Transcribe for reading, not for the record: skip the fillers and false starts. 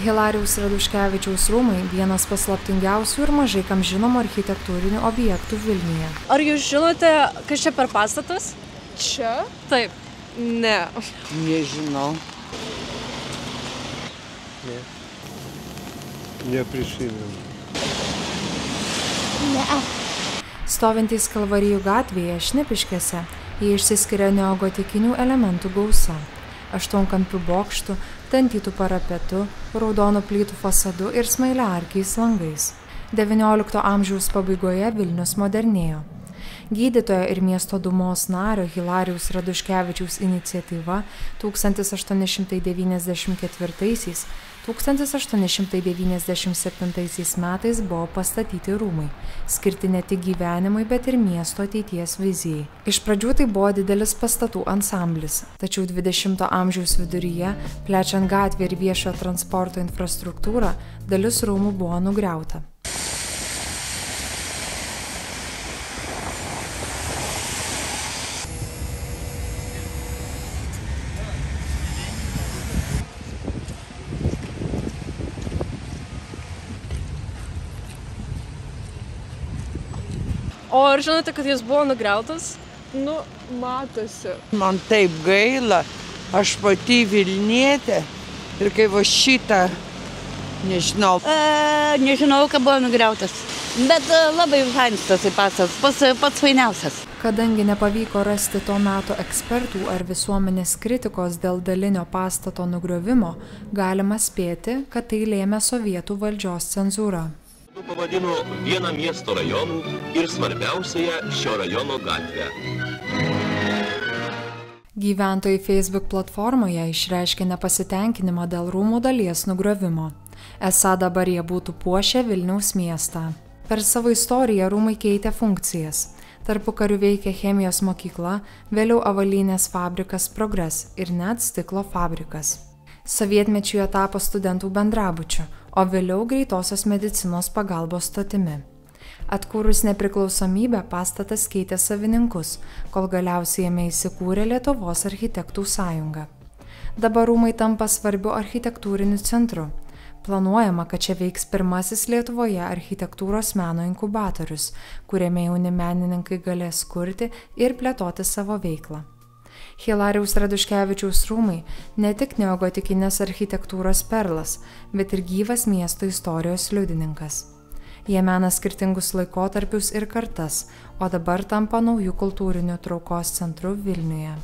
Hilarijaus Raduškevičiaus rūmai – vienas paslaptingiausių ir mažai kam žinomų architektūrinių objektų Vilniuje. Ar jūs žinote, kas čia per pastatas? Čia? Taip. Ne. Nežinau. Ne. Neprisimenu. Ne. Stovintys Kalvarijų gatvėje Šnipiškėse, jie išsiskiria neogotikinių elementų gausa. Aštuonkampių bokštų, dantytų parapetų, raudonų plytų fasadu ir smailiaarkiais langais. XIX amžiaus pabaigoje Vilnius modernėjo. Gydytojo ir miesto dūmos nario Hilarijaus Raduškevičiaus iniciatyva 1894–1897 metais buvo pastatyti rūmai, skirti ne tik gyvenimui, bet ir miesto ateities vizijai. Iš pradžių tai buvo didelis pastatų ansamblis, tačiau 20 amžiaus viduryje, plečiant gatvę ir viešojo transporto infrastruktūrą, dalis rūmų buvo nugriauta. O ar žinote, kad jis buvo nugriautas? Nu, matosi. Man taip gaila, aš pati Vilnietė ir kai va šitą, nežinau. Nežinau, kad buvo nugriautas, bet labai fainas tas pastatas, pats fainiausias. Kadangi nepavyko rasti to meto ekspertų ar visuomenės kritikos dėl dalinio pastato nugriovimo, galima spėti, kad tai lėmė sovietų valdžios cenzūra. Pavadino vieną miesto rajonų ir svarbiausiąją šio rajono gatvę. Gyventojai Facebook platformoje išreiškė nepasitenkinimą dėl rūmų dalies nugriovimo. Esą dabar jie būtų puošę Vilniaus miestą. Per savo istoriją rūmai keitė funkcijas. Tarpukariu veikė chemijos mokykla, vėliau avalynės fabrikas Progres ir net stiklo fabrikas. Sovietmečiu jie tapo studentų bendrabučiu, o vėliau greitosios medicinos pagalbos stotimi. Atkūrus nepriklausomybę, pastatas keitė savininkus, kol galiausiai jame įsikūrė Lietuvos architektų sąjunga. Dabar rūmai tampa svarbiu architektūriniu centru. Planuojama, kad čia veiks pirmasis Lietuvoje architektūros meno inkubatorius, kuriame jauni menininkai galės kurti ir plėtoti savo veiklą. Hilarijaus Raduškevičiaus rūmai ne tik neogotikinės architektūros perlas, bet ir gyvas miesto istorijos liudininkas. Jie mena skirtingus laikotarpius ir kartas, o dabar tampa naujų kultūrinių traukos centru Vilniuje.